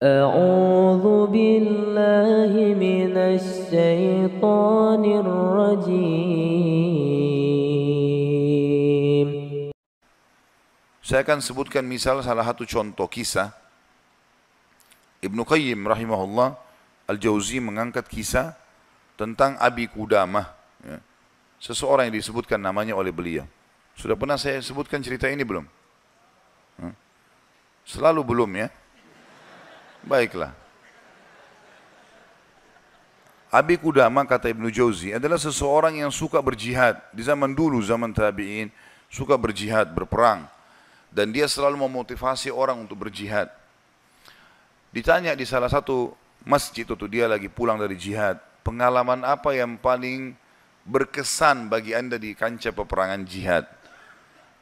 أعوذ بالله من الشيطان الرجيم. Saya akan sebutkan misal salah satu contoh kisah. Ibnu Qayyim rahimahullah Al-Jauzi mengangkat kisah tentang Abi Qudamah, ya. Seseorang yang disebutkan namanya oleh beliau. Sudah pernah saya sebutkan cerita ini belum? Selalu belum, ya. Baiklah. Abi Qudamah, kata Ibnu Jauzi, adalah seseorang yang suka berjihad. Di zaman dulu, zaman tabi'in, suka berjihad, berperang. Dan dia selalu memotivasi orang untuk berjihad. Ditanya di salah satu masjid itu, dia lagi pulang dari jihad, pengalaman apa yang paling berkesan bagi anda di kancah peperangan jihad?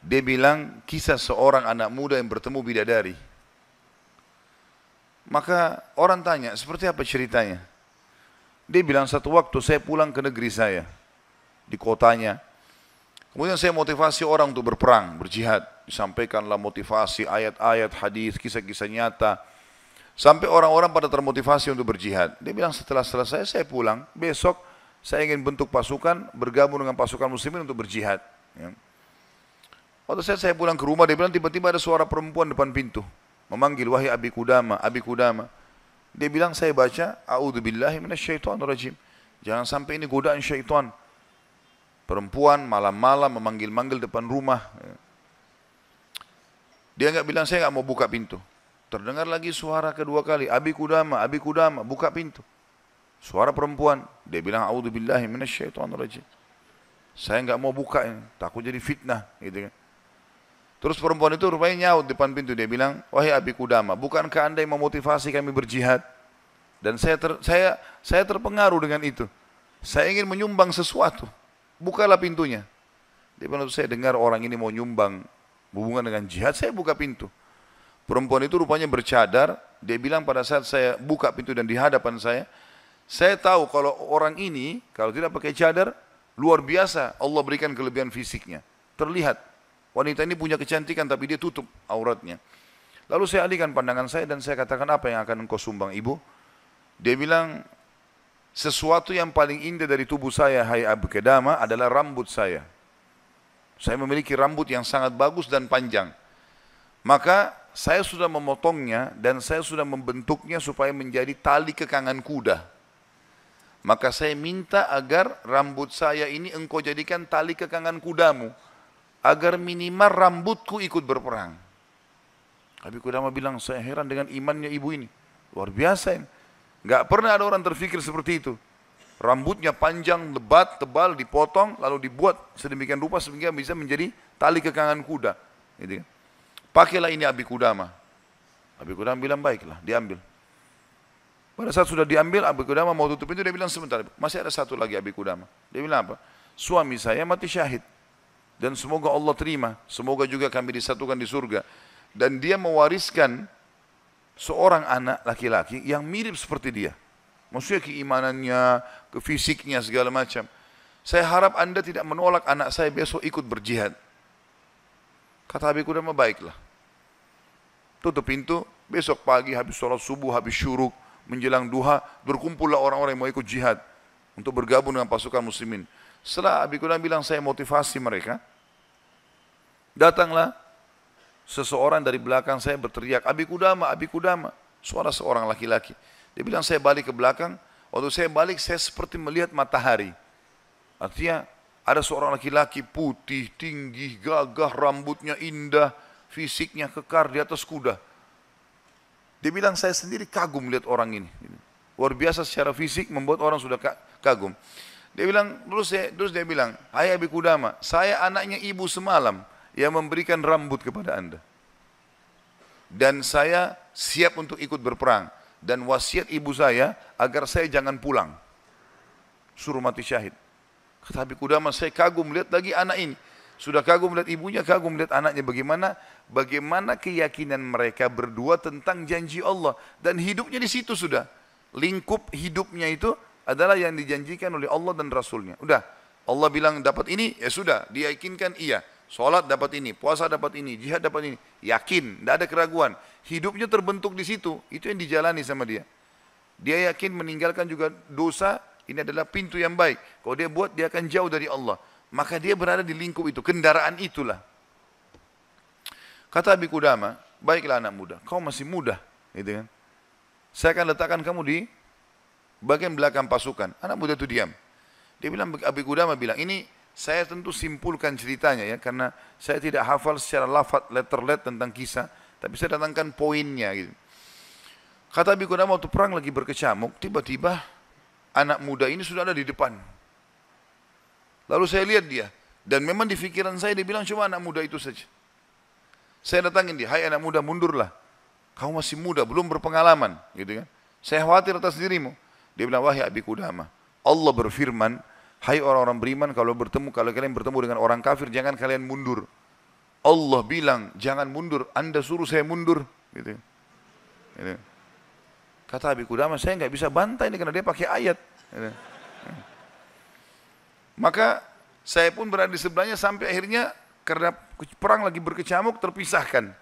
Dia bilang, kisah seorang anak muda yang bertemu bidadari. Maka orang tanya, seperti apa ceritanya? Dia bilang, satu waktu saya pulang ke negeri saya, di kotanya. Kemudian saya motivasi orang untuk berperang, berjihad. Disampaikanlah motivasi, ayat-ayat, hadis, kisah-kisah nyata. Sampai orang-orang pada termotivasi untuk berjihad. Dia bilang, setelah selesai saya pulang, besok saya ingin bentuk pasukan, bergabung dengan pasukan muslimin untuk berjihad. Ya. Waktu saya pulang ke rumah, dia bilang tiba-tiba ada suara perempuan depan pintu. Memanggil, wahai Abi Qudamah, Abi Qudamah. Dia bilang, saya baca, a'udzubillahi minasyaitonirrajim. Jangan sampai ini godaan syaitan. Perempuan malam-malam memanggil-manggil depan rumah. Dia enggak bilang, saya enggak mau buka pintu. Terdengar lagi suara kedua kali, Abi Qudamah, buka pintu. Suara perempuan. Dia bilang, a'udzubillahi minasyaitonirrajim. Saya enggak mau buka ini, takut jadi fitnah, gitu kan. Terus perempuan itu rupanya nyaut depan pintu. Dia bilang, wahai Abi Qudamah, bukankah anda yang memotivasi kami berjihad? Dan saya terpengaruh dengan itu. Saya ingin menyumbang sesuatu. Bukalah pintunya. Dia bilang, saya dengar orang ini mau nyumbang hubungan dengan jihad, saya buka pintu. Perempuan itu rupanya bercadar. Dia bilang, pada saat saya buka pintu dan di hadapan saya tahu kalau orang ini, kalau tidak pakai cadar, luar biasa Allah berikan kelebihan fisiknya. Terlihat. Wanita ini punya kecantikan tapi dia tutup auratnya. Lalu saya alihkan pandangan saya dan saya katakan, apa yang akan engkau sumbang ibu? Dia bilang, sesuatu yang paling indah dari tubuh saya, hai Abi Qudamah, adalah rambut saya. Saya memiliki rambut yang sangat bagus dan panjang. Maka saya sudah memotongnya dan saya sudah membentuknya supaya menjadi tali kekangan kuda. Maka saya minta agar rambut saya ini engkau jadikan tali kekangan kudamu, agar minimal rambutku ikut berperang. Abi Qudamah bilang, saya heran dengan imannya ibu ini. Luar biasa ini. Gak pernah ada orang terfikir seperti itu. Rambutnya panjang, lebat, tebal, dipotong, lalu dibuat sedemikian rupa sehingga bisa menjadi tali kekangan kuda. Gitu kan. Pakailah ini Abi Qudamah. Abi Qudamah bilang, baiklah, diambil. Pada saat sudah diambil, Abi Qudamah mau tutup pintu, dia bilang, sebentar, masih ada satu lagi Abi Qudamah. Dia bilang apa? Suami saya mati syahid. Dan semoga Allah terima, semoga juga kami disatukan di surga. Dan dia mewariskan seorang anak laki-laki yang mirip seperti dia. Maksudnya keimanannya, fisiknya, segala macam. Saya harap anda tidak menolak anak saya besok ikut berjihad. Kata Abi Qudamah, baiklah. Tutup pintu, besok pagi habis sholat subuh, habis syuruk, menjelang duha, berkumpullah orang-orang yang mau ikut jihad untuk bergabung dengan pasukan muslimin. Setelah Abi Qudamah bilang, saya motivasi mereka, datanglah seseorang dari belakang saya berteriak, Abi Qudamah, Abi Qudamah. Suara seorang laki-laki. Dia bilang, saya balik ke belakang. Waktu saya balik, saya seperti melihat matahari. Artinya, ada seorang laki-laki putih, tinggi, gagah, rambutnya indah, fisiknya kekar di atas kuda. Dia bilang, saya sendiri kagum melihat orang ini. Luar biasa secara fisik, membuat orang sudah kagum. Dia bilang, terus dia bilang, hai Abi Qudamah, saya anaknya ibu semalam yang memberikan rambut kepada anda. Dan saya siap untuk ikut berperang. Dan wasiat ibu saya agar saya jangan pulang. Suruh mati syahid. Kata Abi Qudamah, saya kagum melihat lagi anak ini. Sudah kagum melihat ibunya, kagum melihat anaknya. Bagaimana keyakinan mereka berdua tentang janji Allah. Dan hidupnya di situ sudah. Lingkup hidupnya itu adalah yang dijanjikan oleh Allah dan Rasulnya. Udah, Allah bilang dapat ini, ya sudah, diyakinkan iya. Sholat dapat ini, puasa dapat ini, jihad dapat ini. Yakin, tidak ada keraguan. Hidupnya terbentuk di situ, itu yang dijalani sama dia. Dia yakin meninggalkan juga dosa, ini adalah pintu yang baik. Kalau dia buat, dia akan jauh dari Allah. Maka dia berada di lingkup itu, kendaraan itulah. Kata Abi Qudamah, baiklah anak muda, kau masih muda, gitu kan. Saya akan letakkan kamu di bagian belakang pasukan. Anak muda itu diam. Dia bilang, Abi Qudamah bilang, ini saya tentu simpulkan ceritanya ya, karena saya tidak hafal secara lafaz letter tentang kisah, tapi saya datangkan poinnya gitu. Kata Abi Qudamah waktu perang lagi berkecamuk, tiba-tiba anak muda ini sudah ada di depan. Lalu saya lihat dia, dan memang di pikiran saya dia bilang cuma anak muda itu saja. Saya datangin dia, hai anak muda mundurlah, kamu masih muda, belum berpengalaman, gitu kan. Saya khawatir atas dirimu. Dia bilang, wahai Abi Qudamah, Allah berfirman, hai orang-orang beriman, kalau kalian bertemu dengan orang kafir, jangan kalian mundur. Allah bilang, jangan mundur, Anda suruh saya mundur. Gitu. Gitu. Kata Abi Qudamah, saya nggak bisa bantah ini karena dia pakai ayat. Gitu. Maka saya pun berada di sebelahnya sampai akhirnya karena perang lagi berkecamuk terpisahkan.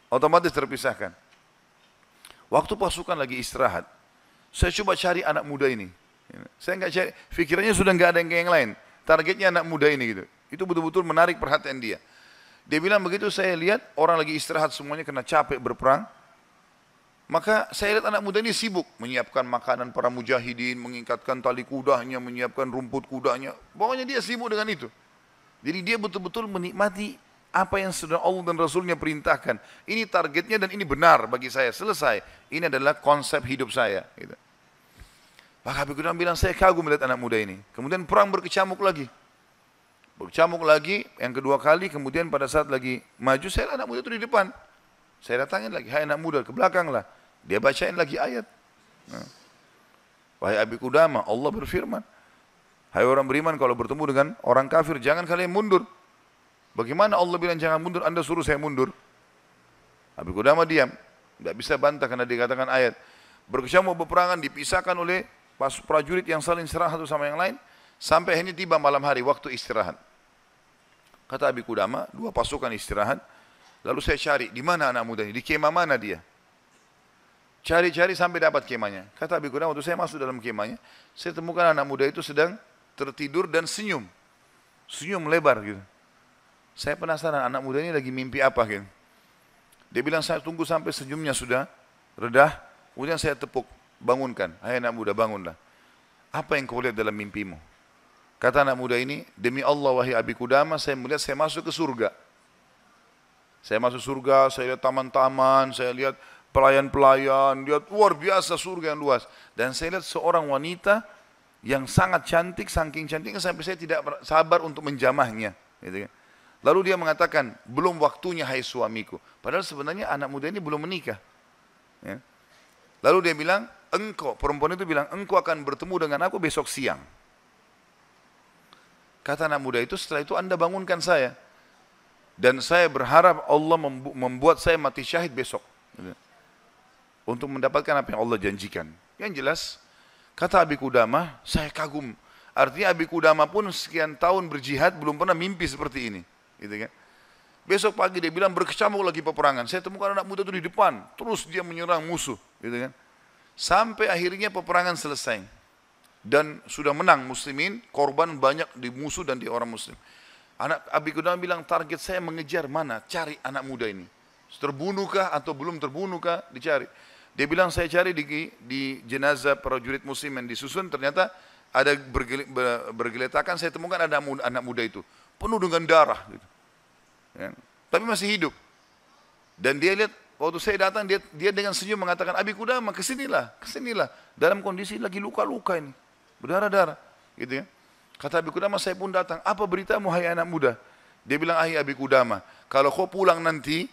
Otomatis terpisahkan. Waktu pasukan lagi istirahat, saya coba cari anak muda ini. Saya nggak cari, pikirannya sudah nggak ada yang lain. Targetnya anak muda ini gitu. Itu betul-betul menarik perhatian dia. Dia bilang begitu saya lihat orang lagi istirahat semuanya karena capek berperang. Maka saya lihat anak muda ini sibuk menyiapkan makanan para mujahidin, mengikatkan tali kudanya, menyiapkan rumput kudanya. Pokoknya dia sibuk dengan itu. Jadi dia betul-betul menikmati apa yang sudah Allah dan Rasulnya perintahkan. Ini targetnya dan ini benar bagi saya. Selesai. Ini adalah konsep hidup saya. Gitu. Maka Abi Qudamah bilang, saya kagum melihat anak muda ini. Kemudian perang berkecamuk lagi. Berkecamuk lagi, yang kedua kali, kemudian pada saat lagi maju, saya anak muda itu di depan. Saya datangin lagi, hai anak muda, ke belakang lah. Dia bacain lagi ayat. Nah. Wahai Abi Qudamah, Allah berfirman, hai orang beriman, kalau bertemu dengan orang kafir, jangan kalian mundur. Bagaimana Allah bilang jangan mundur, Anda suruh saya mundur? Abi Qudamah diam, tidak bisa bantah karena dikatakan ayat. Berkecamuk peperangan dipisahkan oleh prajurit yang saling serang satu sama yang lain, sampai akhirnya tiba malam hari waktu istirahat. Kata Abi Qudamah, dua pasukan istirahat, lalu saya cari, di mana anak muda ini, di kemah mana dia? Cari-cari sampai dapat kemahnya. Kata Abi Qudamah, waktu saya masuk dalam kemahnya, saya temukan anak muda itu sedang tertidur dan senyum. Senyum lebar gitu. Saya penasaran anak muda ini lagi mimpi apa gitu. Dia bilang saya tunggu sampai senyumnya sudah redah, kemudian saya tepuk, bangunkan. Hai anak muda bangunlah. Apa yang kau lihat dalam mimpimu? Kata anak muda ini, demi Allah wahai Abi Qudamah, saya melihat saya masuk ke surga. Saya masuk surga, saya lihat taman-taman, saya lihat pelayan-pelayan, lihat luar biasa surga yang luas. Dan saya lihat seorang wanita yang sangat cantik, saking cantiknya sampai saya tidak sabar untuk menjamahnya. Gitu kan. Lalu dia mengatakan, belum waktunya hai suamiku. Padahal sebenarnya anak muda ini belum menikah. Ya. Lalu dia bilang, engkau, perempuan itu bilang, engkau akan bertemu dengan aku besok siang. Kata anak muda itu, setelah itu Anda bangunkan saya. Dan saya berharap Allah membuat saya mati syahid besok. Gitu. Untuk mendapatkan apa yang Allah janjikan. Yang jelas, kata Abi Qudamah, saya kagum. Artinya Abi Qudamah pun sekian tahun berjihad belum pernah mimpi seperti ini. Gitu kan? Besok pagi dia bilang berkecamuk lagi peperangan. Saya temukan anak muda itu di depan. Terus dia menyerang musuh. Gitu kan? Sampai akhirnya peperangan selesai. Dan sudah menang muslimin. Korban banyak di musuh dan di orang muslim. Anak Abi Qudamah bilang target saya mengejar mana? Cari anak muda ini. Terbunuhkah atau belum terbunuhkah? Dicari. Dia bilang saya cari di jenazah prajurit muslim yang disusun, ternyata ada bergeletakan, saya temukan ada anak muda itu penuh dengan darah gitu. Ya. Tapi masih hidup. Dan dia lihat waktu saya datang dia dengan senyum mengatakan, Abi Qudamah kesinilah dalam kondisi lagi luka-luka ini, berdarah-darah gitu ya. Kata Abi Qudamah, saya pun datang, apa beritamu hai anak muda? Dia bilang, hai Abi Qudamah, kalau kau pulang nanti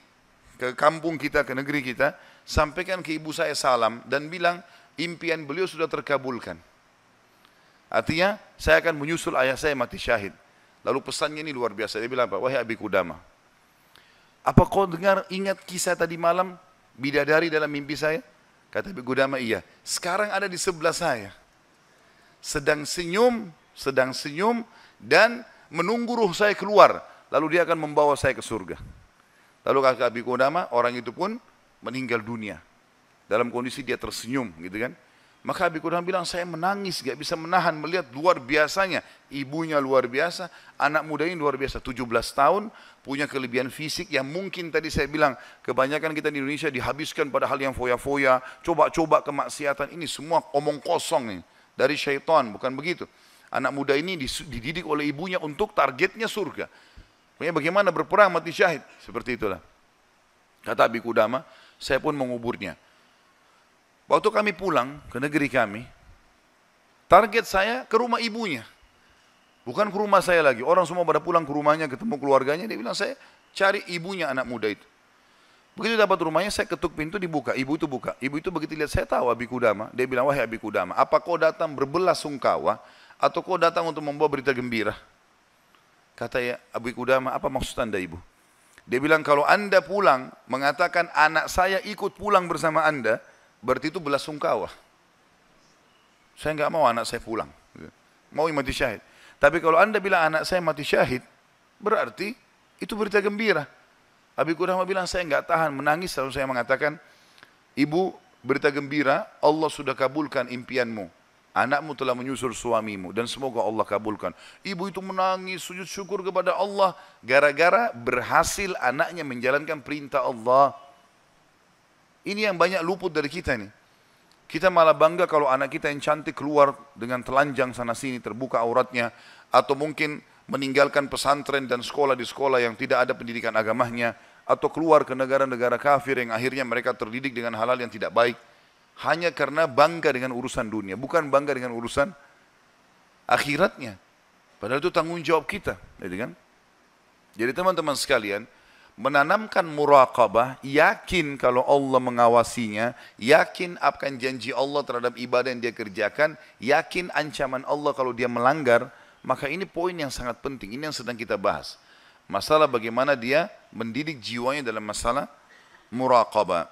ke kampung kita, ke negeri kita, sampaikan ke ibu saya salam dan bilang impian beliau sudah terkabulkan. Artinya saya akan menyusul ayah saya mati syahid. Lalu pesannya ini luar biasa. Dia bilang apa? Wahai Abi Qudamah, apa kau ingat kisah tadi malam bidadari dalam mimpi saya? Kata Abi Qudamah, iya. Sekarang ada di sebelah saya. Sedang senyum dan menunggu ruh saya keluar. lalu dia akan membawa saya ke surga. Lalu kata Abi Qudamah, orang itu pun meninggal dunia. Dalam kondisi dia tersenyum gitu kan. Maka Abi Qudamah bilang, saya menangis, gak bisa menahan melihat luar biasanya. Ibunya luar biasa, anak muda ini luar biasa. 17 tahun, punya kelebihan fisik yang mungkin tadi saya bilang, kebanyakan kita di Indonesia dihabiskan pada hal yang foya-foya, coba-coba kemaksiatan. Ini semua omong kosong nih, dari syaitan, bukan begitu. Anak muda ini dididik oleh ibunya untuk targetnya surga. Pokoknya bagaimana berperang mati syahid, seperti itulah. Kata Abi Qudamah, saya pun menguburnya. Waktu kami pulang ke negeri kami, target saya ke rumah ibunya. Bukan ke rumah saya lagi. Orang semua pada pulang ke rumahnya, ketemu keluarganya. Dia bilang, saya cari ibunya anak muda itu. Begitu dapat rumahnya, saya ketuk pintu, dibuka. Ibu itu buka. Ibu itu begitu lihat, saya tahu Abi Qudamah. Dia bilang, wahai Abi Qudamah, apa kau datang berbelasungkawa atau kau datang untuk membawa berita gembira? Kata ya Abi Qudamah, apa maksud anda ibu? Dia bilang, kalau anda pulang mengatakan anak saya ikut pulang bersama anda, berarti itu belasungkawa. Saya enggak mau anak saya pulang. Mau mati syahid. Tapi kalau anda bilang anak saya mati syahid, berarti itu berita gembira. Abi Qudamah bilang, saya enggak tahan menangis. Lalu saya mengatakan, ibu, berita gembira, Allah sudah kabulkan impianmu. Anakmu telah menyusul suamimu dan semoga Allah kabulkan. Ibu itu menangis, sujud syukur kepada Allah. Gara-gara berhasil anaknya menjalankan perintah Allah. Ini yang banyak luput dari kita nih. Kita malah bangga kalau anak kita yang cantik keluar dengan telanjang sana sini, terbuka auratnya. Atau mungkin meninggalkan pesantren dan sekolah di sekolah yang tidak ada pendidikan agamanya. Atau keluar ke negara-negara kafir yang akhirnya mereka terdidik dengan hal-hal yang tidak baik. Hanya karena bangga dengan urusan dunia. Bukan bangga dengan urusan akhiratnya. Padahal itu tanggung jawab kita. Jadi teman-teman sekalian, menanamkan muraqabah, yakin kalau Allah mengawasinya, yakin akan janji Allah terhadap ibadah yang dia kerjakan, yakin ancaman Allah kalau dia melanggar, maka ini poin yang sangat penting, ini yang sedang kita bahas. Masalah bagaimana dia mendidik jiwanya dalam masalah muraqabah.